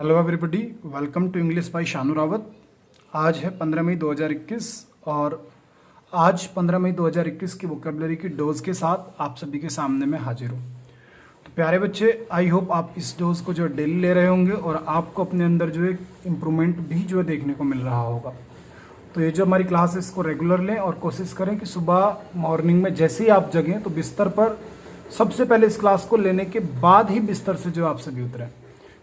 Hello everybody, welcome to English by Shanu Rawat. आज है 15 मई 2021 और आज 15 मई 2021 की वोकेबलरी की डोज के साथ आप सभी के सामने मैं हाजिर हूँ। तो प्यारे बच्चे, आई होप आप इस डोज को जो है डेली ले रहे होंगे और आपको अपने अंदर जो है इम्प्रूवमेंट भी जो है देखने को मिल रहा होगा। तो ये जो हमारी क्लास है इसको रेगुलर लें और कोशिश करें कि सुबह मॉर्निंग में जैसे ही आप जगें तो बिस्तर पर सबसे पहले इस क्लास को लेने के बाद ही बिस्तर से जो आप सभी उतरें,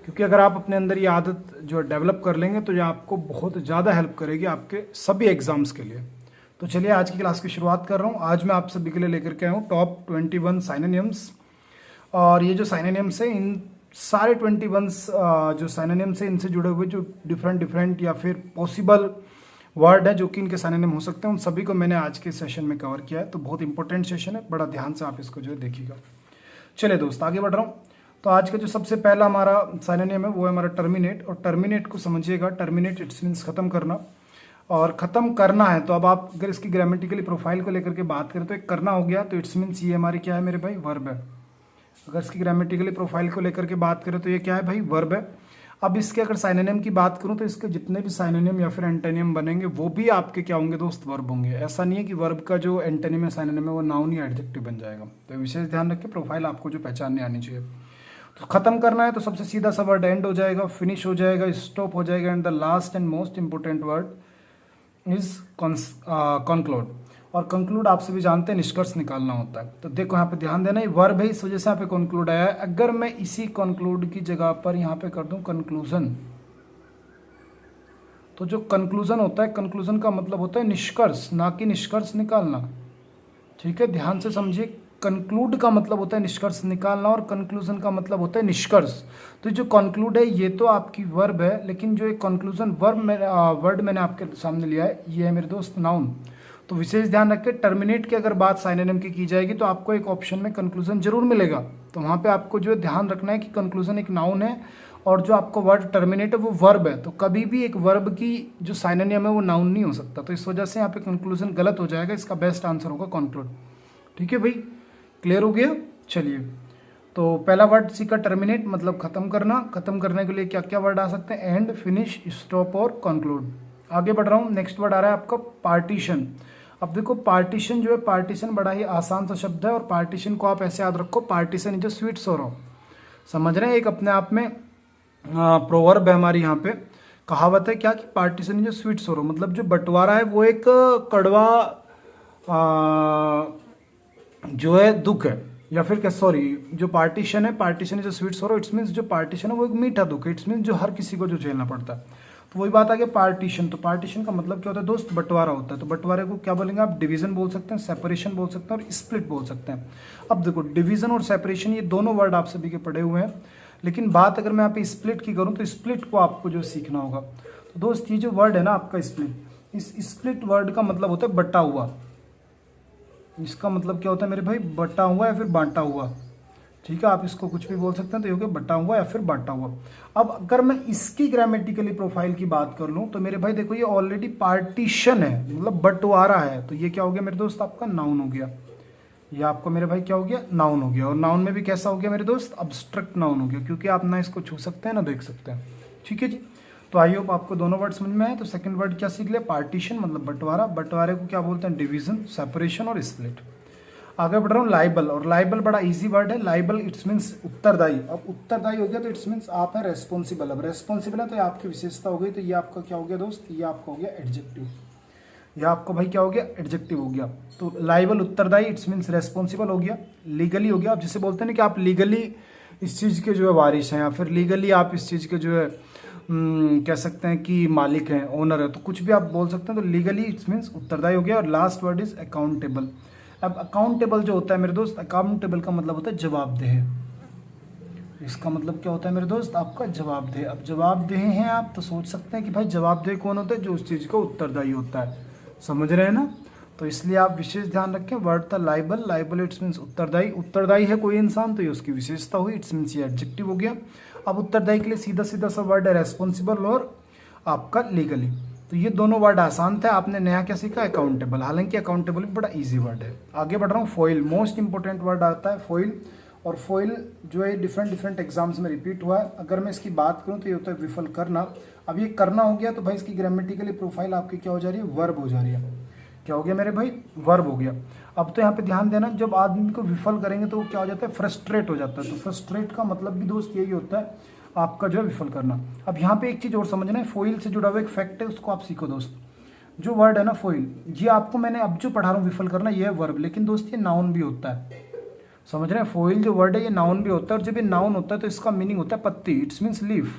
क्योंकि अगर आप अपने अंदर ये आदत जो डेवलप कर लेंगे तो ये आपको बहुत ज़्यादा हेल्प करेगी आपके सभी एग्जाम्स के लिए। तो चलिए आज की क्लास की शुरुआत कर रहा हूँ। आज मैं आप सभी के लिए लेकर के आया हूँ टॉप 21 साइनोनिम्स। और ये जो साइनोनिम्स है, इन सारे 21 जो साइनोनिम्स है इनसे जुड़े हुए जो डिफरेंट या फिर पॉसिबल वर्ड है जो कि इनके साइनोनिम हो सकते हैं, उन सभी को मैंने आज के सेशन में कवर किया है। तो बहुत इंपॉर्टेंट सेशन है, बड़ा ध्यान से आप इसको जो है देखिएगा। चलिए दोस्त, आगे बढ़ रहा हूँ। तो आज का जो सबसे पहला हमारा साइनोनिम है वो है हमारा टर्मिनेट। और टर्मिनेट को समझिएगा, टर्मिनेट इट्स मीन्स खत्म करना। और ख़त्म करना है तो अब आप अगर इसकी ग्रामेटिकली प्रोफाइल को लेकर के बात करें तो एक करना हो गया, तो इट्स मीन्स ये हमारी क्या है मेरे भाई, वर्ब है। अगर इसकी ग्रामेटिकली प्रोफाइल को लेकर के बात करें तो ये क्या है भाई, वर्ब है। अब इसके अगर साइनोनिम की बात करूं तो इसके जितने भी साइनोनिम या फिर एंटोनिम बनेंगे वो भी आपके क्या होंगे दोस्त, वर्ब होंगे। ऐसा नहीं है कि वर्ब का जो एंटोनिम या साइनोनिम है वो नाउन या एडजेक्टिव बन जाएगा। तो विशेष ध्यान रखें, प्रोफाइल आपको जो पहचानने आनी चाहिए। तो खत्म करना है तो सबसे सीधा सा वर्ड एंड हो जाएगा, फिनिश हो जाएगा, स्टॉप हो जाएगा, and the last and most important word is conclude. और कंक्लूड आप सभी जानते हैं निष्कर्ष निकालना होता है। तो देखो यहाँ पे ध्यान देना, ये वर्ब है, इस वजह से यहाँ पे कंक्लूड आया है। अगर मैं इसी कंक्लूड की जगह पर यहाँ पे कर दूं कंक्लूजन, तो जो कंक्लूजन होता है, कंक्लूजन का मतलब होता है निष्कर्ष, ना कि निष्कर्ष निकालना। ठीक है, ध्यान से समझिए। कंक्लूड का मतलब होता है निष्कर्ष निकालना और कंक्लूजन का मतलब होता है निष्कर्ष। तो जो कंक्लूड है ये तो आपकी वर्ब है, लेकिन जो एक कंक्लूजन वर्ड मैंने आपके सामने लिया है ये है मेरे दोस्त नाउन। तो विशेष ध्यान रखें, टर्मिनेट की अगर बात साइनोनिम की जाएगी तो आपको एक ऑप्शन में कंक्लूजन जरूर मिलेगा। तो वहाँ पे आपको जो ध्यान रखना है कि कंक्लूजन एक नाउन है और जो आपको वर्ड टर्मिनेट है वो वर्ब है। तो कभी भी एक वर्ब की जो साइनोनिम है वो नाउन नहीं हो सकता। तो इस वजह से यहाँ पे कंक्लूजन गलत हो जाएगा, इसका बेस्ट आंसर होगा कंक्लूड। ठीक है भाई, क्लियर हो गया। चलिए, तो पहला वर्ड सीखा टर्मिनेट, मतलब खत्म करना। खत्म करने के लिए क्या क्या वर्ड आ सकते हैं, एंड, फिनिश, स्टॉप और कंक्लूड। आगे बढ़ रहा हूँ, नेक्स्ट वर्ड आ रहा है आपका पार्टीशन। अब देखो पार्टीशन जो है, पार्टीशन बड़ा ही आसान सा शब्द है और पार्टीशन को आप ऐसे याद रखो, पार्टीशन इज अ स्वीट सोरो। समझ रहे हैं, एक अपने आप में प्रोवर्ब है हमारी यहाँ पे, कहावत है क्या कि पार्टीशन इज अ स्वीट सोरो, मतलब जो बंटवारा है वो एक कड़वा जो है दुख है, या फिर क्या, सॉरी, जो पार्टीशन है, पार्टीशन इज अ स्वीट सोरो, इट्स मीन्स जो पार्टीशन है वो एक मीठा दुख है, इट्स मीन्स जो हर किसी को जो झेलना पड़ता है। तो वही बात आ गया पार्टीशन। तो पार्टीशन का मतलब क्या होता है दोस्त, बंटवारा होता है। तो बंटवारे को क्या बोलेंगे आप, डिवीजन बोल सकते हैं, सेपरेशन बोल सकते हैं और स्प्लिट बोल सकते हैं। अब देखो डिवीजन और सेपरेशन ये दोनों वर्ड आप सभी के पढ़े हुए हैं, लेकिन बात अगर मैं यहाँ पे स्प्लिट की करूँ तो स्प्लिट को आपको जो सीखना होगा। तो दोस्त ये जो वर्ड है ना आपका स्प्लिट, इस स्प्लिट वर्ड का मतलब होता है बटा हुआ। इसका मतलब क्या होता है मेरे भाई, बटा हुआ या फिर बांटा हुआ। ठीक है, आप इसको कुछ भी बोल सकते हैं, तो ये हो गया बटा हुआ या फिर बांटा हुआ। अब अगर मैं इसकी ग्रामेटिकली प्रोफाइल की बात कर लूं तो मेरे भाई देखो ये ऑलरेडी पार्टीशन है, मतलब बंटवारा है। तो ये क्या हो गया मेरे दोस्त, आपका नाउन हो गया। ये आपको मेरे भाई क्या हो गया, नाउन हो गया। और नाउन में भी कैसा हो गया मेरे दोस्त, अब्स्ट्रक्ट नाउन हो गया, क्योंकि आप ना इसको छू सकते हैं ना देख सकते हैं। ठीक है जी, तो आई होप आपको दोनों वर्ड समझ में आए। तो सेकंड वर्ड क्या सीख लिया, पार्टीशन मतलब बंटवारा। बंटवारे को क्या बोलते हैं, डिवीजन, सेपरेशन और स्प्लिट। आगे बढ़ रहा हूँ, लाइबल। और लाइबल बड़ा इजी वर्ड है, लाइबल इट्स मीन्स उत्तरदायी। अब उत्तरदायी हो गया तो इट्स मीन्स आप है रेस्पॉन्सिबल। अब रेस्पॉन्सिबल है तो ये आपकी विशेषता हो गई, तो ये आपका क्या हो गया दोस्त, ये आपका हो गया एडजेक्टिव। यह आपका भाई क्या हो गया, एडजेक्टिव हो गया। तो लाइबल उत्तरदायी, इट्स मीन्स रेस्पॉन्सिबल हो गया। लीगली हो गया, आप जिसे बोलते हैं ना कि आप लीगली इस चीज़ के जो है वारिश हैं, या फिर लीगली आप इस चीज़ के जो है कह सकते हैं कि मालिक हैं, ओनर है, तो कुछ भी आप बोल सकते हैं। तो लीगली इट्स मीन्स उत्तरदायी हो गया। और लास्ट वर्ड इज अकाउंटेबल। अब अकाउंटेबल जो होता है मेरे दोस्त, अकाउंटेबल का मतलब होता है जवाबदेह। इसका मतलब क्या होता है मेरे दोस्त, आपका जवाबदेह। अब जवाबदेह हैं आप तो सोच सकते हैं कि भाई जवाबदेह कौन होता है, जो उस चीज़ का उत्तरदायी होता है। समझ रहे हैं ना। तो इसलिए आप विशेष ध्यान रखें, वर्ड था लाइबल। लाइबल इट्स मीन्स उत्तरदायी। उत्तरदायी है कोई इंसान तो ये उसकी विशेषता हुई, इट्स मीन्स ये एडजेक्टिव हो गया। अब उत्तरदायी के लिए सीधा सीधा सा वर्ड है रेस्पॉन्सिबल और आपका लीगली। तो ये दोनों वर्ड आसान थे। आपने नया क्या सीखा, अकाउंटेबल। हालांकि अकाउंटेबल भी बड़ा इजी वर्ड है। आगे बढ़ रहा हूँ, फॉइल। मोस्ट इंपोर्टेंट वर्ड आता है फॉइल। और फोइल जो है डिफरेंट डिफरेंट एग्जाम्स में रिपीट हुआ है। अगर मैं इसकी बात करूँ तो ये होता है विफल करना। अब ये करना हो गया तो भाई इसकी ग्रामेटिकली प्रोफाइल आपकी क्या हो जा रही है, वर्ब हो जा रही है। क्या हो गया मेरे भाई, वर्ब हो गया। अब तो यहाँ पे ध्यान देना, जब आदमी को विफल करेंगे तो वो क्या हो जाता है, फ्रस्ट्रेट हो जाता है। तो फ्रस्ट्रेट का मतलब भी दोस्त यही होता है आपका जो है विफल करना। अब यहाँ पे एक चीज़ और समझना है, फोइल से जुड़ा हुआ एक फैक्ट है, उसको आप सीखो दोस्त। जो वर्ड है ना फोइल, ये आपको मैंने अब जो पढ़ा रहा हूँ विफल करना, ये है वर्ब, लेकिन दोस्त ये नाउन भी होता है। समझ रहे हैं, फोइल जो वर्ड है ये नाउन भी होता है, और जब ये नाउन होता है तो इसका मीनिंग होता है पत्ती, इट्स मीन्स लीफ।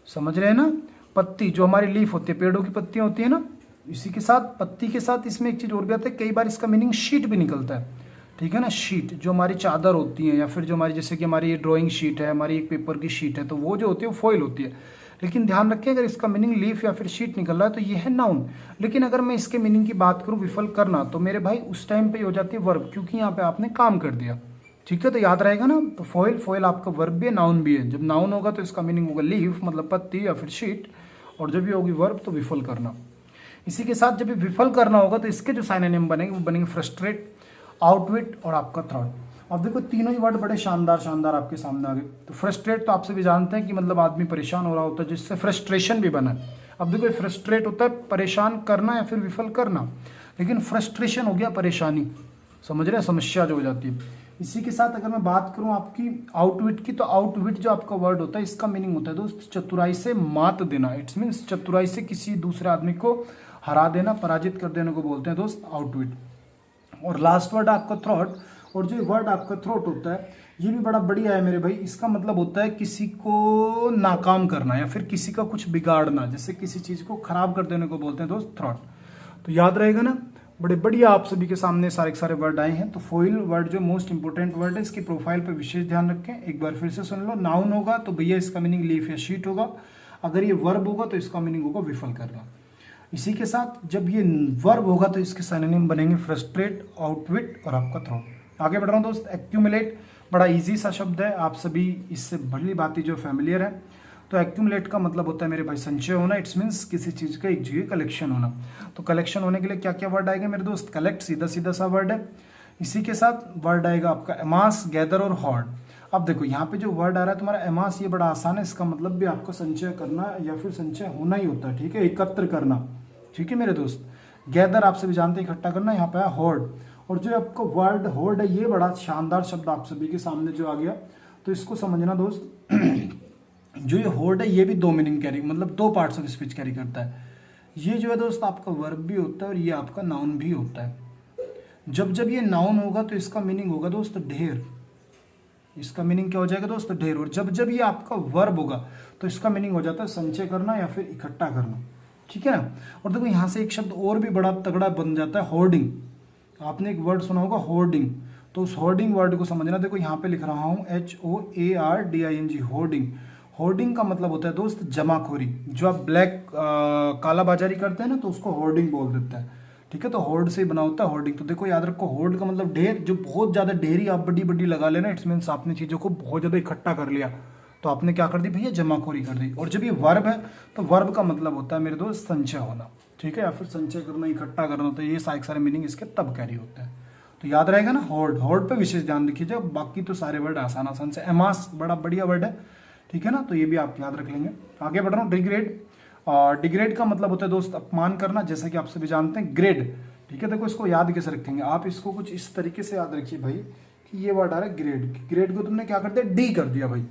समझ रहे हैं ना, पत्ती जो हमारी लीफ होती है, पेड़ों की पत्तियां होती है ना, इसी के साथ पत्ती के साथ इसमें एक चीज और भी आता है, कई बार इसका मीनिंग शीट भी निकलता है। ठीक है ना, शीट जो हमारी चादर होती है, या फिर जो हमारी जैसे कि हमारी ये ड्राइंग शीट है, हमारी एक पेपर की शीट है, तो वो जो होती है वो फॉइल होती है। लेकिन ध्यान रखें, अगर इसका मीनिंग लीफ या फिर शीट निकल रहा है तो ये है नाउन। लेकिन अगर मैं इसके मीनिंग की बात करूं विफल करना, तो मेरे भाई उस टाइम पे हो जाती है वर्ब, क्योंकि यहाँ पे आपने काम कर दिया। ठीक है, तो याद रहेगा ना। तो फॉइल, फॉइल आपका वर्ब भी है, नाउन भी है। जब नाउन होगा तो इसका मीनिंग होगा लीफ मतलब पत्ती या फिर शीट, और जब भी होगी वर्ब तो विफल करना। इसी के साथ जब भी विफल करना होगा तो इसके जो साइनोनिम बनेंगे वो बनेंगे फ्रस्ट्रेट, आउटविट और आपका थ्रॉट। अब देखो तीनों ही वर्ड बड़े शानदार शानदार आपके सामने आ गए। तो फ्रस्ट्रेट तो आपसे भी जानते हैं कि मतलब आदमी परेशान हो रहा होता है, जिससे फ्रस्ट्रेशन भी बना है। अब देखो फ्रस्ट्रेट होता है परेशान करना या फिर विफल करना, लेकिन फ्रस्ट्रेशन हो गया परेशानी, समझ रहे हैं, समस्या जो हो जाती है। इसी के साथ अगर मैं बात करूं आपकी आउटविट की, तो आउटविट जो आपका वर्ड होता है इसका मीनिंग होता है दोस्त चतुराई से मात देना। इट्स मीन्स चतुराई से किसी दूसरे आदमी को हरा देना, पराजित कर देने को बोलते हैं दोस्त आउटविट। और लास्ट वर्ड आपका थ्रॉट, और जो वर्ड आपका थ्रोट होता है ये भी बड़ा बढ़िया है मेरे भाई। इसका मतलब होता है किसी को नाकाम करना या फिर किसी का कुछ बिगाड़ना, जैसे किसी चीज को खराब कर देने को बोलते हैं दोस्त थ्रॉट। तो याद रहेगा ना, बड़े बढ़िया आप सभी के सामने सारे सारे वर्ड आए हैं। तो फोइल वर्ड जो मोस्ट इंपोर्टेंट वर्ड है, इसकी प्रोफाइल पे विशेष ध्यान रखें। एक बार फिर से सुन लो, नाउन होगा तो भैया इसका मीनिंग लीफ या शीट होगा। अगर ये वर्ब होगा तो इसका मीनिंग होगा विफल करना। इसी के साथ जब ये वर्ब होगा तो इसके सिनोनिम बनेंगे फ्रस्ट्रेट, आउटविट और आपका थ्रॉट। आगे बढ़ रहा हूँ दोस्त। एक्यूमुलेट बड़ा इजी सा शब्द है, आप सभी इससे बड़ी बातें जो फैमिलियर है। तो एक्यूमुलेट का मतलब होता है मेरे भाई संचय होना। इट्स मीन्स किसी चीज का एक जगह कलेक्शन होना। तो कलेक्शन होने के लिए क्या क्या वर्ड आएगा मेरे दोस्त, कलेक्ट सीधा सीधा सा वर्ड है। इसी के साथ वर्ड आएगा आपका एमास, गैदर और हॉर्ड। अब देखो यहाँ पे जो वर्ड आ रहा है तुम्हारा एमास, ये बड़ा आसान है, इसका मतलब भी आपको संचय करना या फिर संचय होना ही होता है। ठीक है, एकत्र करना। ठीक है मेरे दोस्त। गैदर आप सभी जानते हैं इकट्ठा करना, यहाँ पे है हॉर्ड। और जो आपको वर्ड हॉर्ड है ये बड़ा शानदार शब्द आप सभी के सामने जो आ गया, तो इसको समझना दोस्त। जो ये हॉर्ड है ये भी दो मीनिंग कैरी, मतलब दो पार्ट्स ऑफ स्पीच कैरी करता है। ये जो है दोस्त आपका वर्ब भी होता है और ये आपका नाउन भी होता है। जब जब ये नाउन होगा तो इसका मीनिंग होगा दोस्त ढेर। इसका मीनिंग क्या हो जाएगा दोस्त, ढेर। और जब जब ये आपका वर्ब होगा तो इसका मीनिंग हो जाता है संचय करना या फिर इकट्ठा करना। ठीक है ना। और देखो यहाँ से एक शब्द और भी बड़ा तगड़ा बन जाता है, होर्डिंग। आपने एक वर्ड सुना होगा होर्डिंग, तो उस होर्डिंग वर्ड को समझना। देखो यहाँ पे लिख रहा हूँ HOARDING, होर्डिंग। होर्डिंग का मतलब होता है दोस्त जमाखोरी। जो आप ब्लैक काला बाजारी करते हैं ना, तो उसको होर्डिंग बोल देते हैं। ठीक है, तो होर्ड से ही बना होता है होर्डिंग। तो देखो याद रखो, होर्ड का मतलब ढेर। जो बहुत ज्यादा ढेरी आप बड़ी बड़ी लगा लेना, इट्स मीन्स आपने चीजों को बहुत ज्यादा इकट्ठा कर लिया, तो आपने क्या कर दी भैया, जमाखोरी कर दी। और जब ये वर्ब है तो वर्ब का मतलब होता है मेरे दोस्त संचय होना। ठीक है, या फिर संचय करना, इकट्ठा करना। तो ये सारे मीनिंग इसके तब कैरी होते हैं। तो याद रहेगा ना होर्ड। होर्ड पे विशेष ध्यान रखिए, बाकी तो सारे वर्ड आसान आसान से। एमास बड़ा बढ़िया वर्ड है। ठीक है ना, तो ये भी आप याद रख लेंगे। आगे बढ़ रहा हूँ। डिग्रेड। डिग्रेड का मतलब होता है दोस्त अपमान करना, जैसा कि आप सभी जानते हैं ग्रेड। ठीक है, देखो इसको याद कैसे रखेंगे आप, इसको कुछ इस तरीके से याद रखिए भाई कि ये वर्ड आ रहा है ग्रेड। ग्रेड को तुमने क्या कर दिया, डी कर दिया भाई।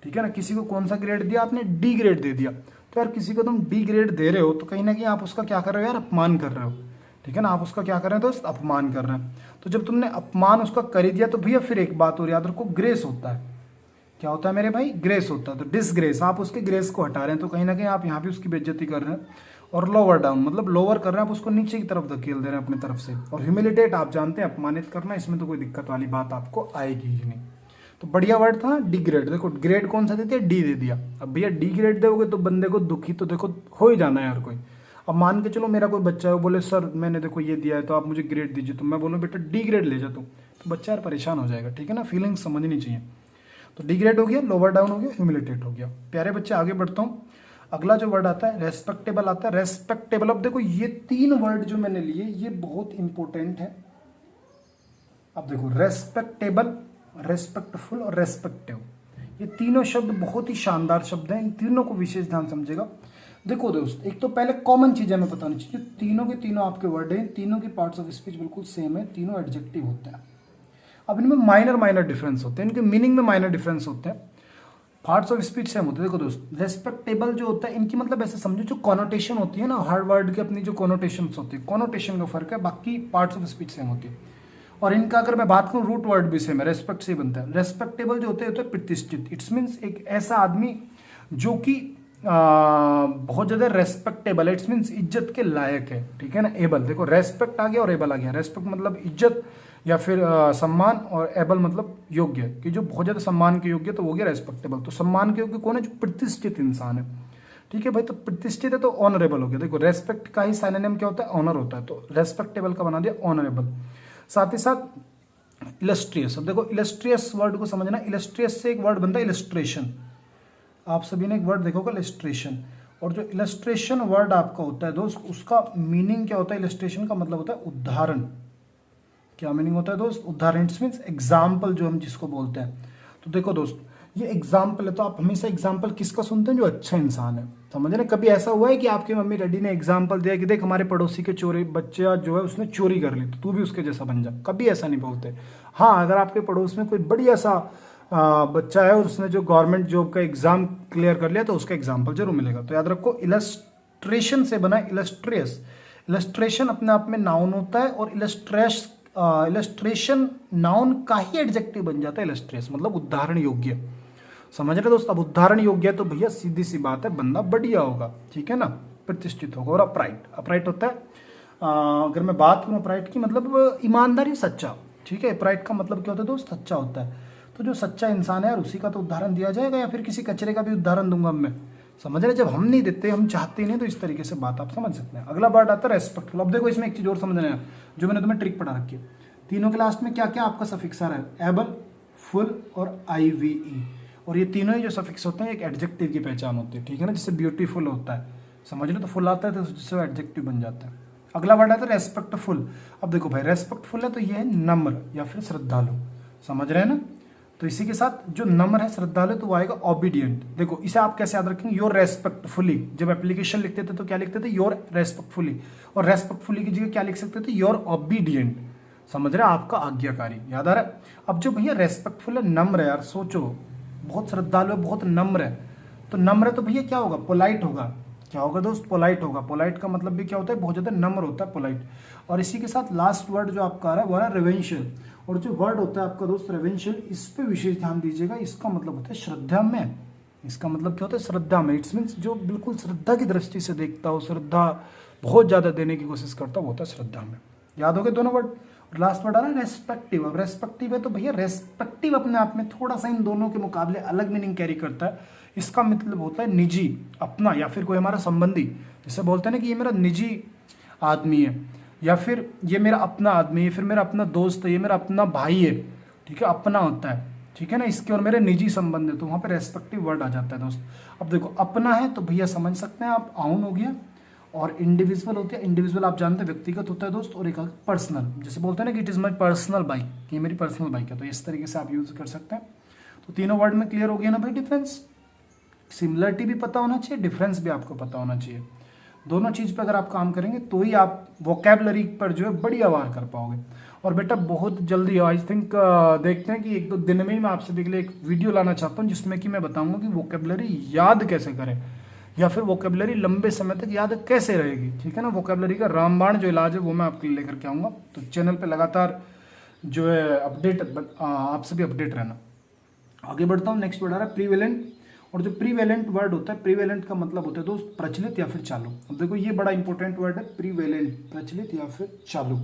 ठीक है ना, किसी को कौन सा ग्रेड दिया आपने, डी ग्रेड दे दिया। तो यार किसी को तुम डी ग्रेड दे रहे हो तो कहीं ना कहीं आप उसका क्या कर रहे हो यार, अपमान कर रहे हो। ठीक है ना, आप उसका क्या कर रहे हैं दोस्त, अपमान कर रहे हैं। तो जब तुमने अपमान उसका कर ही दिया तो भैया फिर एक बात और याद रखो, ग्रेस होता है। क्या होता है मेरे भाई, ग्रेस होता है। तो डिसग्रेस, आप उसके ग्रेस को हटा रहे हैं, तो कहीं ना कहीं आप यहाँ भी उसकी बेइज्जती कर रहे हैं। और लोअर डाउन मतलब लोअर कर रहे हैं, आप उसको नीचे की तरफ धकेल दे रहे हैं अपनी तरफ से। और ह्यूमिलिटेट आप जानते हैं अपमानित करना, इसमें तो कोई दिक्कत वाली बात आपको आएगी ही नहीं। तो बढ़िया वर्ड था डिग्रेड। देखो ग्रेड कौन सा देते हैं, डी दे दिया। अब भैया डी ग्रेड दोगे तो बंदे को दुखी तो देखो हो ही जाना है यार कोई। अब मान के चलो मेरा कोई बच्चा है, वो बोले सर मैंने देखो ये दिया है तो आप मुझे ग्रेड दीजिए, तो मैं बोलूँ बेटा डी ग्रेड ले जा तू, तो बच्चा यार परेशान हो जाएगा। ठीक है ना, फीलिंग समझनी चाहिए। तो डिग्रेड हो गया, लोअर डाउन हो गया, ह्यूमिलिटेट हो गया। प्यारे बच्चे आगे बढ़ता हूँ। अगला जो वर्ड आता है रेस्पेक्टेबल आता है। रेस्पेक्टेबल, अब देखो ये तीन वर्ड जो मैंने लिए ये बहुत इंपॉर्टेंट है। अब देखो रेस्पेक्टेबल, रेस्पेक्टफुल और रेस्पेक्टिव, ये तीनों शब्द बहुत ही शानदार शब्द हैं, इन तीनों को विशेष ध्यान समझेगा। देखो दोस्त, एक तो पहले कॉमन चीज़ हमें बतानी चाहिए, तीनों के तीनों आपके वर्ड हैं, तीनों की पार्ट्स ऑफ स्पीच बिल्कुल सेम है, तीनों एडजेक्टिव होते हैं। अब इनमें माइनर डिफरेंस होते हैं, इनके मीनिंग में माइनर डिफरेंस होते हैं, पार्ट्स ऑफ स्पीच सेम होते हैं। देखो दोस्त, रेस्पेक्टेबल जो होता है, इनकी मतलब ऐसे समझो जो कॉनोटेशन होती है ना, हर वर्ड की अपनी जो कॉनोटेशंस होती है, कॉनोटेशन का फर्क है, बाकी पार्ट्स ऑफ स्पीच सेम होती है। और इनका अगर मैं बात करूँ, रूट वर्ड भी सेम है, रेस्पेक्ट से बनता है। रेस्पेक्टेबल जो होते हैं प्रतिष्ठित, इट्स मीन्स एक ऐसा आदमी जो कि बहुत ज़्यादा रेस्पेक्टेबल है, इट्स मीन्स इज्जत के लायक है, ठीक है ना। एबल, देखो रेस्पेक्ट आ गया और एबल आ गया। रेस्पेक्ट मतलब इज्जत या फिर सम्मान, और एबल मतलब योग्य, कि जो बहुत ज़्यादा सम्मान के योग्य, तो वो गया रेस्पेक्टेबल। तो सम्मान के योग्य कौन है? जो प्रतिष्ठित इंसान है, ठीक है भाई। तो प्रतिष्ठित है तो ऑनरेबल हो गया। देखो रेस्पेक्ट का ही साइनोनिम क्या होता है? ऑनर होता है, तो रेस्पेक्टेबल का बना दिया ऑनरेबल। साथ ही साथ इलस्ट्रियस। अब देखो इलस्ट्रियस वर्ड को समझना, इलस्ट्रियस से एक वर्ड बनता है इलस्ट्रेशन। आप सभी ने एक वर्ड देखा होगा इलस्ट्रेशन, और जो इलस्ट्रेशन वर्ड आपका होता है दोस्त, उसका मीनिंग क्या होता है? इलस्ट्रेशन का मतलब होता है उदाहरण। क्या मीनिंग होता है दोस्त? उदाहरण। इट्स मीन्स एग्जाम्पल, जो हम जिसको बोलते हैं। तो देखो दोस्त, ये एग्जाम्पल है, तो आप हमेशा एग्जाम्पल किसका सुनते हैं? जो अच्छा इंसान है, समझ रहे। कभी ऐसा हुआ है कि आपकी मम्मी डैडी ने एग्जाम्पल दिया कि देख हमारे पड़ोसी के चोरी बच्चा जो है उसने चोरी कर ली, तो तू भी उसके जैसा बन जा? कभी ऐसा नहीं बोलते। हाँ, अगर आपके पड़ोस में कोई बढ़िया सा बच्चा है और उसने जो गवर्नमेंट जॉब का एग्जाम क्लियर कर लिया, तो उसका एग्जाम्पल जरूर मिलेगा। तो याद रखो, इलस्ट्रेशन से बना इलस्ट्रियस। इलस्ट्रेशन अपने आप में नाउन होता है, और इलस्ट्रेशन नाउन का ही एडजेक्टिव बन जाता है इलस्ट्रियस, मतलब उदाहरण योग्य। समझ रहे दोस्त? अब उदाहरण योग्य है तो भैया सीधी सी बात है, बंदा बढ़िया होगा, ठीक है ना, प्रतिष्ठित होगा। और अपराइट, अपराइट होता है, अगर मैं बात करूँ अपराइट की, मतलब ईमानदारी, सच्चा, ठीक है। अपराइट का मतलब क्या होता है दोस्त? सच्चा होता है। तो जो सच्चा इंसान है यार, उसी का तो उदाहरण दिया जाएगा, या फिर किसी कचरे का भी उदाहरण दूंगा मैं? समझ रहे? जब हम नहीं देते, हम चाहते नहीं, तो इस तरीके से बात आप समझ सकते हैं। अगला वर्ड आता है रेस्पेक्टफुल। अब देखो इसमें एक चीज और समझना है, जो मैंने तुम्हें ट्रिक पढ़ा रखी है। तीनों के लास्ट में क्या क्या आपका सफिक्स आ रहा है? एबल, फुल और IVE। और ये तीनों ही जो सफिक्स होते हैं एक एडजेक्टिव की पहचान होती है, ठीक है ना। जैसे ब्यूटीफुल होता है, समझ लो, तो फुल आता है तो जिससे एडजेक्टिव बन जाता है। अगला वर्ड आता है रेस्पेक्टफुल। अब देखो भाई, रेस्पेक्टफुल है तो ये है नम्र या फिर श्रद्धालु, समझ रहे हैं ना। तो इसी के साथ जो नम्र है, श्रद्धालु, तो वो आएगा ओबीडियंट। देखो इसे आप कैसे याद रखेंगे? Your respectfully. जब एप्लीकेशन लिखते थे तो क्या लिखते थे? Your respectfully. और रेस्पेक्टफुली की जगह क्या लिख सकते थे? Your obedient. समझ रहे? आपका आज्ञाकारी। याद आ रहा है? अब जो भैया रेस्पेक्टफुल है, नम्र है, यार सोचो, बहुत श्रद्धालु है, बहुत नम्र है, तो नम्र है तो भैया क्या होगा? पोलाइट होगा। क्या होगा दोस्त? पोलाइट होगा। पोलाइट का मतलब भी क्या होता है? बहुत ज्यादा नम्र होता है, पोलाइट। और इसी के साथ लास्ट वर्ड जो आपका आ रहा है वो है रेवेंशियल। और जो वर्ड होता है आपका दोस्त रेवेंशियल, इस पे विशेष ध्यान दीजिएगा। इसका मतलब होता है श्रद्धा में। इसका मतलब क्या होता है? श्रद्धा में। इट्स मीन्स जो बिल्कुल श्रद्धा की दृष्टि से देखता हो, श्रद्धा बहुत ज्यादा देने की कोशिश करता हो, वो होता है श्रद्धा में। याद हो गए दोनों वर्ड? लास्ट वर्ड आ रहा है रेस्पेक्टिव। अब रेस्पेक्टिव है तो भैया रेस्पेक्टिव अपने आप में थोड़ा सा इन दोनों के मुकाबले अलग मीनिंग कैरी करता है। इसका मतलब होता है निजी, अपना, या फिर कोई हमारा संबंधी। जैसे बोलते हैं ना कि ये मेरा निजी आदमी है, या फिर ये मेरा अपना आदमी है, फिर मेरा अपना दोस्त है, ये मेरा अपना भाई है, ठीक है, अपना होता है, ठीक है ना। इसके और मेरे निजी संबंध है, तो वहाँ पे रेस्पेक्टिव वर्ड आ जाता है दोस्त। अब देखो अपना है तो भैया समझ सकते हैं आप, आउन हो गया। और इंडिविजुअल होती है, इंडिविजुअल आप जानते हैं व्यक्तिगत होता है दोस्त। और एक पर्सनल, जैसे बोलते हैं ना कि it is my personal bike, कि मेरी पर्सनल बाइक है, तो इस तरीके से आप यूज कर सकते हैं। तो तीनों वर्ड में क्लियर हो गया ना भाई? डिफरेंस, सिमिलरिटी भी पता होना चाहिए, डिफरेंस भी आपको पता होना चाहिए। दोनों चीज़ पे अगर आप काम करेंगे तो ही आप वोकेबलरी पर जो है बढ़िया वार कर पाओगे। और बेटा बहुत जल्दी, आई थिंक देखते हैं कि 1-2 दिन में ही मैं आप सभी के लिए एक वीडियो लाना चाहता हूँ, जिसमें कि मैं बताऊंगा कि वोकेबलरी याद कैसे करें, या फिर वोकेबलरी लंबे समय तक याद कैसे रहेगी, ठीक है ना। वोकेबलरी का रामबाण जो इलाज है वो मैं आपके लिए लेकर के आऊँगा। तो चैनल पर लगातार जो है अपडेट, आप सभी अपडेट रहना। आगे बढ़ता हूँ, नेक्स्ट वर्ड आ रहा है प्रीवेलेंट। और जो प्रीवेलेंट वर्ड होता है, प्रीवेलेंट का मतलब होता है दोस्त प्रचलित या फिर चालू। अब देखो ये बड़ा इंपॉर्टेंट वर्ड है, प्रीवेलेंट, प्रचलित या फिर चालू।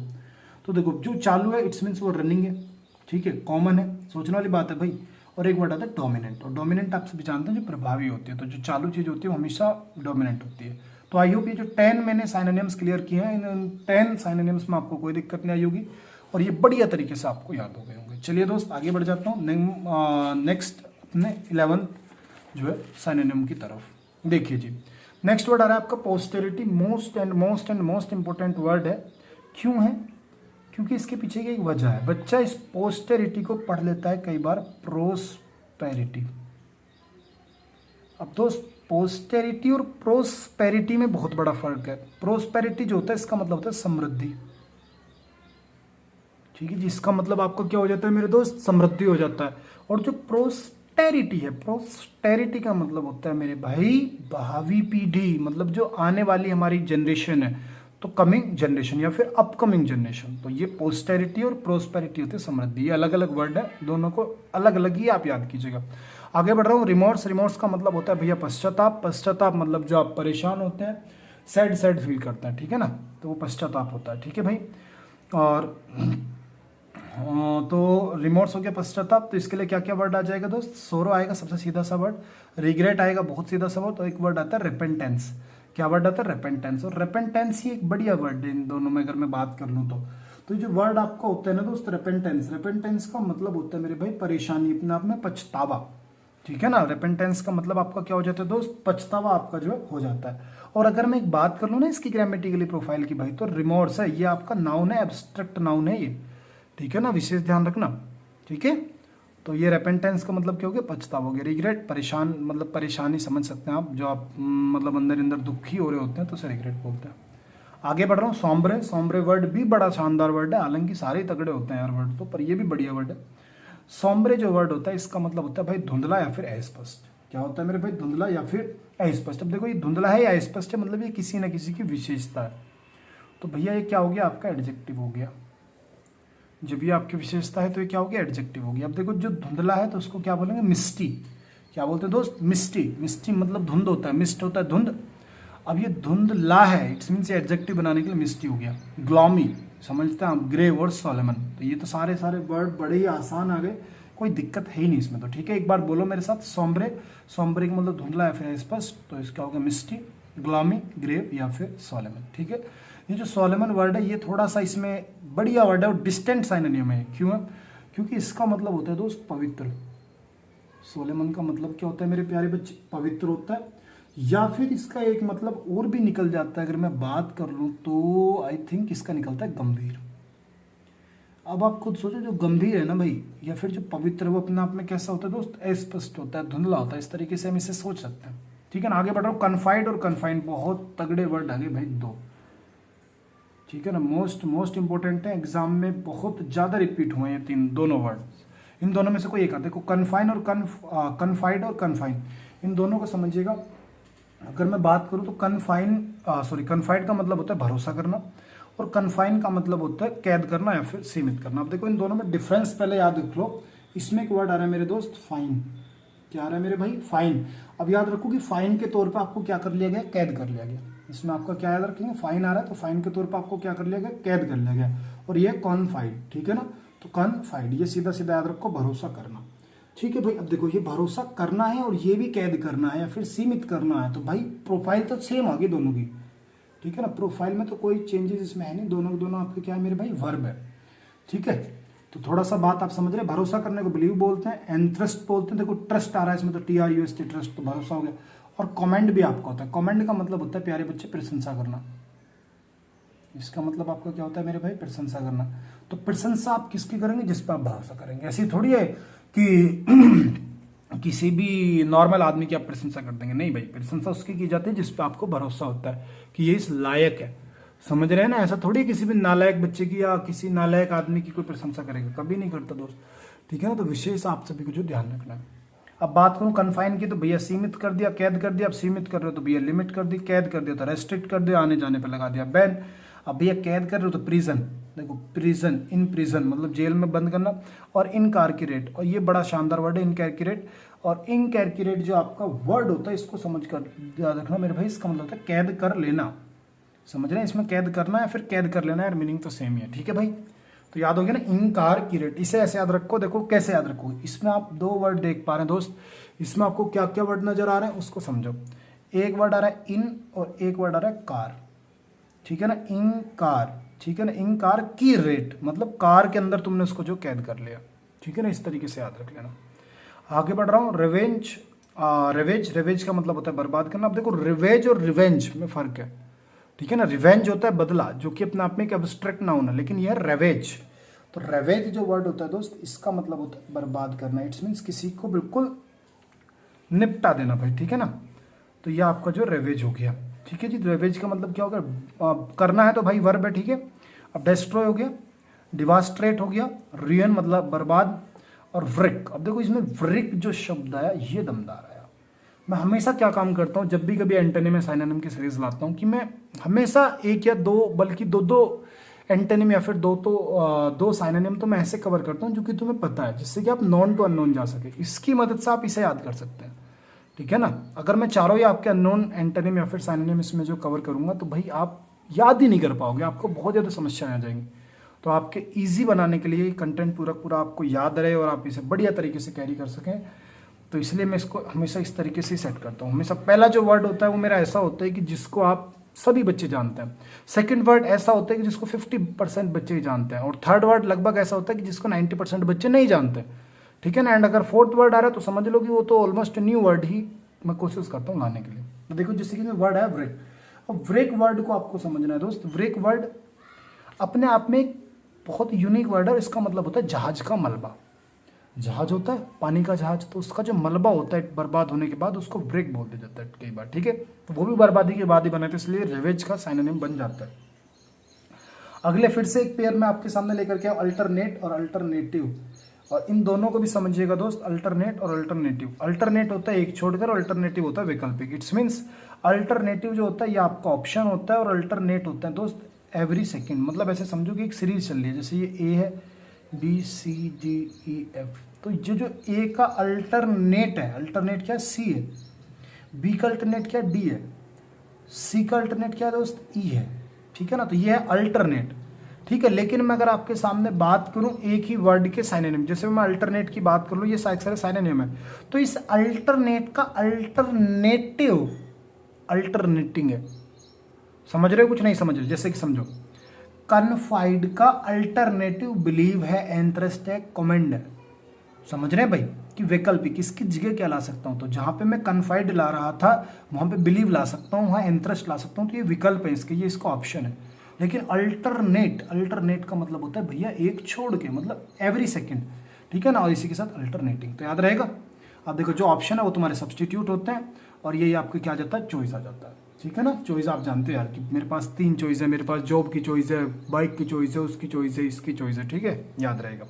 तो देखो जो चालू है इट्स मीन्स वो रनिंग है, ठीक है, कॉमन है, सोचने वाली बात है भाई। और एक वर्ड आता है डोमिनेंट। और डोमिनेंट आप सभी जानते हैं जो प्रभावी होती है। तो जो चालू चीज होती है वो हमेशा डोमिनेंट होती है। तो आई होप ये जो 10 मैंने साइनोनिम्स क्लियर किए हैं, इन 10 साइनोनिम्स में आपको कोई दिक्कत नहीं आई होगी, और ये बढ़िया तरीके से आपको याद हो गए होंगे। चलिए दोस्त आगे बढ़ जाता हूँ नेक्स्ट अपने 11th जो है साइनोनिम की तरफ। देखिए जी, नेक्स्ट वर्ड आ रहा है आपका posterity. Most and most important word है। क्यों है? क्योंकि इसके पीछे की एक वजह है। बच्चा इस पोस्टेरिटी को पढ़ लेता है कई बार प्रोस्पेरिटी। अब दोस्त पोस्टेरिटी और प्रोस्पेरिटी में बहुत बड़ा फर्क है। प्रोस्पेरिटी जो होता है इसका मतलब होता है समृद्धि, ठीक है, जिसका मतलब आपको क्या हो जाता है मेरे दोस्त, समृद्धि हो जाता है। और जो प्रोस्टेरिटी है, प्रोस्टेरिटी का मतलब होता है मेरे भाई भावी पीढ़ी, मतलब जो आने वाली हमारी जनरेशन है, तो कमिंग जनरेशन या फिर अपकमिंग जनरेशन। तो ये पोस्टेरिटी और प्रोस्पेरिटी होती है समृद्धि। ये अलग अलग वर्ड है, दोनों को अलग अलग ही आप याद कीजिएगा। आगे बढ़ रहा हूँ। रिमोर्स, रिमोर्स का मतलब होता है भैया पश्चाताप। पश्चाताप मतलब जो आप परेशान होते हैं, सैड सैड फील करते हैं, ठीक है ना, तो वो पश्चाताप होता है, ठीक है भाई। और तो रिमोर्स हो गया पश्चाताप। तो इसके लिए क्या क्या वर्ड आ जाएगा दोस्त, सोरो आएगा सबसे सीधा सा वर्ड, रिग्रेट आएगा बहुत सीधा सा वर्ड, तो एक वर्ड आता है रेपेंटेंस। क्या वर्ड आता है, रेपेंटेंस। और रेपेंटेंस ही एक बढ़िया वर्ड है इन दोनों में अगर मैं बात कर लूँ तो जो वर्ड आपका होता है ना दोस्त रेपेंटेंस, रेपेंटेंस का मतलब होता है मेरे भाई परेशानी, अपने आप में पछतावा, ठीक है ना। रेपेंटेंस का मतलब आपका क्या हो जाता है दोस्त, पछतावा आपका जो है हो जाता है। और अगर मैं एक बात कर लूँ ना इसकी ग्रामेटिकली प्रोफाइल की भाई, तो रिमोर्स है, ये आपका नाउन है, एब्स्ट्रैक्ट नाउन है ये, ठीक है ना, विशेष ध्यान रखना, ठीक है। तो ये रेपेंटेंस का मतलब क्या हो गया, पछतावा हो गया। रिग्रेट परेशान, मतलब परेशानी समझ सकते हैं आप, जो आप मतलब अंदर अंदर दुखी हो रहे होते हैं तो उसे रिग्रेट बोलते हैं। आगे बढ़ रहा हूँ। सौम्ब्रे, सौम्ब्रे वर्ड भी बड़ा शानदार वर्ड है, हालांकि सारे तगड़े होते हैं यार वर्ड तो, पर ये भी बढ़िया वर्ड है। सौम्ब्रे जो वर्ड होता है इसका मतलब होता है भाई धुंधला या फिर अस्पष्ट। क्या होता है मेरे भाई, धुंधला या फिर अस्पष्ट। अब देखो ये धुंधला है या अस्पष्ट है, मतलब ये किसी न किसी की विशेषता है। तो भैया ये क्या हो गया, आपका एडजेक्टिव हो गया। जब ये आपकी विशेषता है तो ये क्या हो गया, एडजेक्टिव हो गया। अब देखो जो धुंधला है तो उसको क्या बोलेंगे, मिस्टी। क्या बोलते हैं दोस्त, मिस्टी। मिस्टी मतलब धुंध होता है, मिस्ट होता है धुंध। अब ये धुंधला है, इट्स मीन्स एडजेक्टिव बनाने के लिए मिस्टी हो गया। ग्लॉमी समझते हैं आप, ग्रेव और सोलेमन। तो ये तो सारे सारे वर्ड बड़े ही आसान आ गए, कोई दिक्कत है ही नहीं इसमें तो, ठीक है। एक बार बोलो मेरे साथ, सौम्ब्रे, सौम्ब्रे का मतलब धुंधला या फिर स्पष्ट, तो इसका हो गया मिस्टी, ग्लॉमी, ग्रेव या फिर सोलेमन, ठीक है। ये जो सोलेमन वर्ड है ये थोड़ा सा इसमें बढ़िया वर्ड है और डिस्टेंट साइनोनिम है। क्यों है, क्योंकि इसका मतलब होता है दोस्त पवित्र। सोलेमन का मतलब क्या होता है मेरे प्यारे बच्चे, पवित्र होता है। या फिर इसका एक मतलब और भी निकल जाता है, अगर मैं बात कर लूँ तो आई थिंक इसका निकलता है गंभीर। अब आप खुद सोचो, जो गंभीर है ना भाई या फिर जो पवित्र है वो अपने आप में कैसा होता है दोस्त, अस्पष्ट होता है, धुंधला होता है। इस तरीके से हम इसे सोच सकते हैं, ठीक है ना। आगे बढ़ रहा हूँ। कन्फाइड और कन्फाइंड बहुत तगड़े वर्ड आगे भाई दो, ठीक है ना, मोस्ट इंपॉर्टेंट है, एग्जाम में बहुत ज़्यादा रिपीट हुए हैं तीन दोनों वर्ड। इन दोनों में से कोई एक आता है। देखो कन्फाइन और कन्फाइड और कन्फाइन, इन दोनों को समझिएगा। अगर मैं बात करूँ तो कन्फाइड का मतलब होता है भरोसा करना, और कन्फाइन का मतलब होता है कैद करना या फिर सीमित करना। अब देखो इन दोनों में डिफरेंस पहले याद रख लो। इसमें एक वर्ड आ रहा है मेरे दोस्त फाइन। क्या आ रहा है मेरे भाई, फाइन। अब याद रखो कि फाइन के तौर पर आपको क्या कर लिया गया, कैद कर लिया गया। इसमें आपका क्या याद रखेंगे, फाइन आ रहा है तो फाइन के तौर पर आपको क्या कर लिया गया, कैद कर लिया गया। और ये कॉन्फाइड, ठीक है ना, तो कॉन्फाइड ये सीधा सीधा याद रखो, भरोसा करना, ठीक है भाई। अब देखो ये भरोसा करना है और ये भी कैद करना है या फिर सीमित करना है, तो भाई प्रोफाइल तो सेम आ गई दोनों की, ठीक है ना। प्रोफाइल में तो कोई चेंजेस इसमें है नहीं, दोनों दोनों आपके क्या है मेरे भाई, वर्ब है, ठीक है। तो थोड़ा सा बात आप समझ रहे हैं, भरोसा करने को बिलीव बोलते हैं, एंट्रस्ट बोलते हैं। देखो ट्रस्ट आ रहा है इसमें, तो TRUST ट्रस्ट, तो भरोसा हो गया। और कमेंड भी आपका होता है। कमेंड का मतलब होता है प्यारे बच्चे प्रशंसा करना। इसका मतलब आपका क्या होता है मेरे भाई, प्रशंसा करना। तो प्रशंसा आप किसकी करेंगे, जिस पर आप भरोसा करेंगे। ऐसी थोड़ी है कि किसी भी नॉर्मल आदमी की आप प्रशंसा कर देंगे, नहीं भाई, प्रशंसा उसकी की जाती है जिस पे आपको भरोसा होता है कि ये इस लायक है। समझ रहे हैं ना, ऐसा थोड़ी किसी भी नालायक बच्चे की या किसी नालायक आदमी की कोई प्रशंसा करेगा, कभी नहीं करता दोस्त, ठीक है ना। तो विशेष आप सभी को जो ध्यान रखना है। अब बात करूं कन्फाइन की, तो भैया सीमित कर दिया, कैद कर दिया। अब सीमित कर रहे हो तो भैया लिमिट कर दी, कैद कर दिया तो रेस्ट्रिक्ट कर दिया, आने जाने पर लगा दिया बैन। अब भैया कैद कर रहे हो तो प्रिजन, देखो प्रिजन, इन प्रिजन मतलब जेल में बंद करना। और इनकार्किरेट, और ये बड़ा शानदार वर्ड है इनकैरकिरेट। और इनकैरकिरेट जो आपका वर्ड होता है इसको समझ कर याद रखना मेरे भाई, इसका मतलब होता है कैद कर लेना। समझ रहे हैं, इसमें कैद करना है फिर कैद कर लेना है, मीनिंग तो सेम ही है, ठीक है भाई। तो याद हो गया ना, इनकारकिरेट। इसे ऐसे याद रखो, देखो कैसे याद रखो। इसमें आप दो वर्ड देख पा रहे हैं दोस्त, इसमें आपको क्या क्या वर्ड नजर आ रहे हैं उसको समझो। एक वर्ड आ रहा है इन और एक वर्ड आ रहा है कार, ठीक है ना, इन कार, ठीक है ना। इन कार की रेट मतलब कार के अंदर तुमने उसको जो कैद कर लिया, ठीक है ना, इस तरीके से याद रख लेना। आगे बढ़ रहा हूँ। रिवेंज, रिवेज का मतलब होता है बर्बाद करना। अब देखो रिवेज और रिवेंज में फर्क है। ठीक है ना। रिवेंज होता है बदला, जो कि अपने आप में एक एब्स्ट्रैक्ट नाउन है, लेकिन यह है रेवेज। तो रेवेज जो वर्ड होता है दोस्त, इसका मतलब होता है बर्बाद करना। इट्स मीन्स किसी को बिल्कुल निपटा देना भाई, ठीक है ना। तो यह आपका जो रेवेज हो गया, ठीक है जी। रेवेज का मतलब क्या होगा, करना है तो भाई वर्ब है, ठीक है। अब डेस्ट्रॉय हो गया, डिवास्ट्रेट हो गया, रियन मतलब बर्बाद, और व्रिक। अब देखो इसमें व्रिक जो शब्द आया ये दमदार आया। मैं हमेशा क्या काम करता हूँ, जब भी कभी एंटोनिम साइनोनिम की सीरीज लाता हूँ, कि मैं हमेशा एक या दो, बल्कि दो दो एंटोनिम या फिर दो साइनोनिम तो मैं ऐसे कवर करता हूँ जो कि तुम्हें पता है, जिससे कि आप नॉन टू अननोन जा सके। इसकी मदद से आप इसे याद कर सकते हैं, ठीक है ना। अगर मैं चारों ही आपके अननोन एंटोनिम या फिर साइनोनिम इसमें जो कवर करूंगा, तो भाई आप याद ही नहीं कर पाओगे, आपको बहुत ज़्यादा समस्याएं आ जाएंगी। तो आपके इजी बनाने के लिए कंटेंट पूरा पूरा आपको याद रहे और आप इसे बढ़िया तरीके से कैरी कर सकें, तो इसलिए मैं इसको हमेशा इस तरीके से सेट करता हूँ। हमेशा पहला जो वर्ड होता है वो मेरा ऐसा होता है कि जिसको आप सभी बच्चे जानते हैं। सेकंड वर्ड ऐसा होता है कि जिसको 50% बच्चे ही जानते हैं, और थर्ड वर्ड लगभग ऐसा होता है कि जिसको 90% बच्चे नहीं जानते, ठीक है ना। एंड अगर फोर्थ वर्ड आ रहा है तो समझ लो कि वो तो ऑलमोस्ट न्यू वर्ड ही मैं कोशिश करता हूँ लाने के लिए। तो देखो जैसे कि वर्ड है ब्रेक। अब ब्रेक वर्ड को आपको समझना है दोस्त। ब्रेक वर्ड अपने आप में एक बहुत यूनिक वर्ड है। इसका मतलब होता है जहाज का मलबा। जहाज होता है पानी का जहाज, तो उसका जो मलबा होता है बर्बाद होने के बाद उसको ब्रेक बोल दिया जाता है कई बार, ठीक है। तो वो भी बर्बादी के बाद ही बने थे, इसलिए रेवेज का साइनोनिम बन जाता है। अगले फिर से एक पेयर में आपके सामने लेकर के अल्टरनेट और अल्टरनेटिव, और इन दोनों को भी समझिएगा दोस्त, अल्टरनेट और अल्टरनेटिव। अल्टरनेट होता है एक छोड़कर, अल्टरनेटिव होता है वैकल्पिक। इट्स मीन्स अल्टरनेटिव जो होता है ये आपका ऑप्शन होता है, और अल्टरनेट होता है दोस्त एवरी सेकेंड। मतलब ऐसे समझो कि एक सीरीज चल रही है, जैसे ये ए है, B C D E F, तो ये जो ए का अल्टरनेट है, अल्टरनेट क्या है, सी है। बी का अल्टरनेट क्या है, डी है। सी का अल्टरनेट क्या है दोस्त, ई है, ठीक है ना। तो ये है अल्टरनेट, ठीक है। लेकिन मैं अगर आपके सामने बात करूं एक ही वर्ड के साइनोनिम, जैसे मैं अल्टरनेट की बात कर लूं, ये सारे साइनोनिम है, तो इस अल्टरनेट का अल्टरनेटिव अल्टरनेटिंग है। समझ रहे हो, कुछ नहीं समझ रहे, जैसे कि समझो कन्फाइड का अल्टरनेटिव बिलीव है, इंटरेस्ट है, कमेंड है। समझ रहे हैं भाई कि वैकल्पिक इसकी जगह क्या ला सकता हूं, तो जहां पे मैं कन्फाइड ला रहा था वहां पे बिलीव ला सकता हूं, वहां इंटरेस्ट ला सकता हूं, तो ये विकल्प है इसके, ये इसका ऑप्शन है। लेकिन अल्टरनेट, अल्टरनेट का मतलब होता है भैया एक छोड़ के, मतलब एवरी सेकेंड, ठीक है ना। और इसी के साथ अल्टरनेटिंग, तो याद रहेगा। अब देखो जो ऑप्शन है वो तुम्हारे सब्सटीट्यूट होते हैं, और ये आपके क्या आ जाता है, चॉइस आ जाता है, ठीक है ना। चॉइस आप जानते हो यार कि मेरे पास 3 चॉइस है, मेरे पास जॉब की चॉइस है, बाइक की चॉइस है, उसकी चॉइस है, इसकी चॉइस है, ठीक है, याद रहेगा।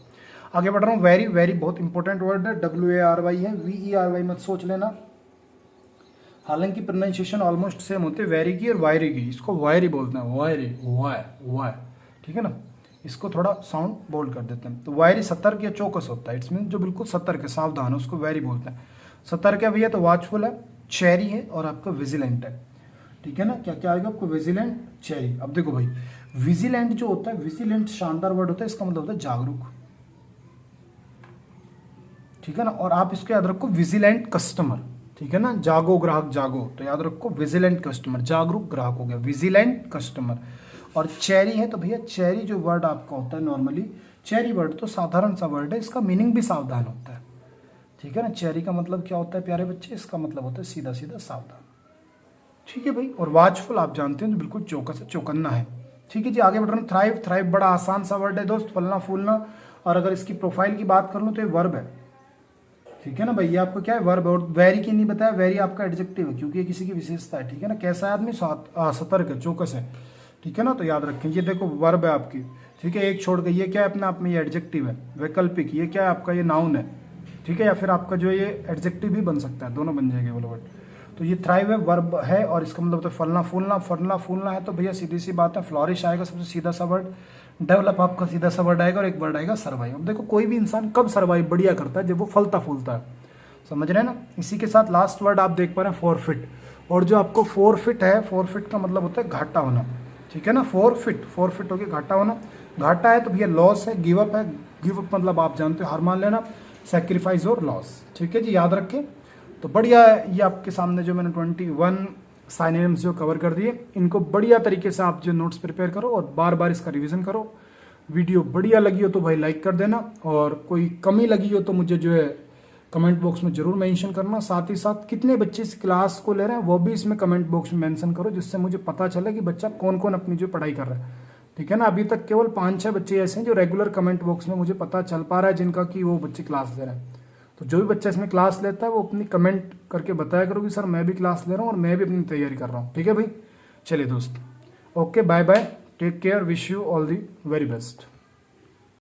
आगे बढ़ रहा हूँ। वेरी वेरी बहुत इंपॉर्टेंट वर्ड है, WARY है, VERY मत सोच लेना, हालांकि प्रोनाउंसिएशन ऑलमोस्ट सेम होते हैं, वेरी की और वायरी की। इसको वायरी बोलते हैं, वायरी, वाय वाय, ठीक है ना। इसको थोड़ा साउंड बोल्ड कर देते हैं। तो वायरी सतर्क या चौकस होता है, इट्स मीन जो बिल्कुल सतर्क है, सावधान है, उसको वेरी बोलते हैं। सतर्क है भैया तो वॉचफुल है, चेरी है, और आपका विजिलेंट है, ठीक है ना। क्या क्या आएगा आपको, विजिलेंट, चेरी। अब देखो भाई विजिलेंट जो होता है, विजिलेंट शानदार वर्ड होता है, इसका मतलब होता है जागरूक, ठीक है ना। और आप इसको याद रखो विजिलेंट कस्टमर, ठीक है ना। जागो ग्राहक जागो, तो याद रखो विजिलेंट कस्टमर, जागरूक ग्राहक हो गया विजिलेंट कस्टमर। और चेरी है तो भैया चेरी जो वर्ड आपका होता है नॉर्मली, चेरी वर्ड तो साधारण सा वर्ड है, इसका मीनिंग भी सावधान होता है, ठीक है ना। चेरी का मतलब क्या होता है प्यारे बच्चे, इसका मतलब होता है सीधा सीधा सावधान, ठीक है भाई। और वाचफुल आप जानते हैं तो बिल्कुल चौकस चौकन्ना है, ठीक है जी। आगे बढ़ रहे हैं। थ्राइव, थ्राइव बड़ा आसान सा वर्ड है दोस्त, फलना फूलना। और अगर इसकी प्रोफाइल की बात कर लूँ तो ये वर्ब है, ठीक है ना भाई। ये आपको क्या है, वर्ब। और वेरी की नहीं बताया, वेरी आपका एडजेक्टिव है, क्योंकि ये किसी की विशेषता है, ठीक है ना। कैसा है आदमी, सतर्क है, चौकस है, ठीक है ना। तो याद रखें ये देखो वर्ब है आपकी, ठीक है। एक छोड़ के ये क्या है अपने आप में, ये एडजेक्टिव है। वैकल्पिक ये क्या है आपका, ये नाउन है, ठीक है। या फिर आपका जो ये एडजेक्टिव भी बन सकता है, दोनों बन जाएंगे वो वर्ड। तो ये थ्राइव है, वर्ब है, और इसका मतलब तो फलना फूलना। फलना फूलना है तो भैया सीधी सी बात है, फ्लॉरिश आएगा सबसे सीधा सा वर्ड। डेवलप आपका सीधा सा वर्ड आएगा, और एक वर्ड आएगा सर्वाइव। अब देखो कोई भी इंसान कब सर्वाइव बढ़िया करता है, जब वो फलता फूलता है, समझ रहे हैं ना। इसी के साथ लास्ट वर्ड आप देख पा रहे हैं, फॉरफिट। और जो आपको फॉरफिट है, फॉरफिट का मतलब होता है घाटा होना, ठीक है ना। फॉरफिट, फॉरफिट हो गया घाटा होना। घाटा है तो भैया लॉस है, गिव अप है। गिव अप मतलब आप जानते हो हार मान लेना, सेक्रीफाइस और लॉस, ठीक है जी, याद रखें। तो बढ़िया है ये आपके सामने जो मैंने 21 साइनोनिम्स जो कवर कर दिए, इनको बढ़िया तरीके से आप जो नोट्स प्रिपेयर करो और बार बार इसका रिवीजन करो। वीडियो बढ़िया लगी हो तो भाई लाइक कर देना, और कोई कमी लगी हो तो मुझे जो है कमेंट बॉक्स में जरूर मेंशन करना। साथ ही साथ कितने बच्चे इस क्लास को ले रहे हैं वो भी इसमें कमेंट बॉक्स में मेंशन करो, जिससे मुझे पता चले कि बच्चा कौन कौन अपनी जो पढ़ाई कर रहा है। ठीक है ना। अभी तक केवल 5-6 बच्चे ऐसे हैं जो रेगुलर कमेंट बॉक्स में मुझे पता चल पा रहा है जिनका कि वो बच्चे क्लास ले रहे हैं। तो जो भी बच्चा इसमें क्लास लेता है वो अपनी कमेंट करके बताया करो कि सर मैं भी क्लास ले रहा हूँ और मैं भी अपनी तैयारी कर रहा हूँ। ठीक है भाई, चलिए दोस्त, okay, bye bye, take care, wish you all the very best.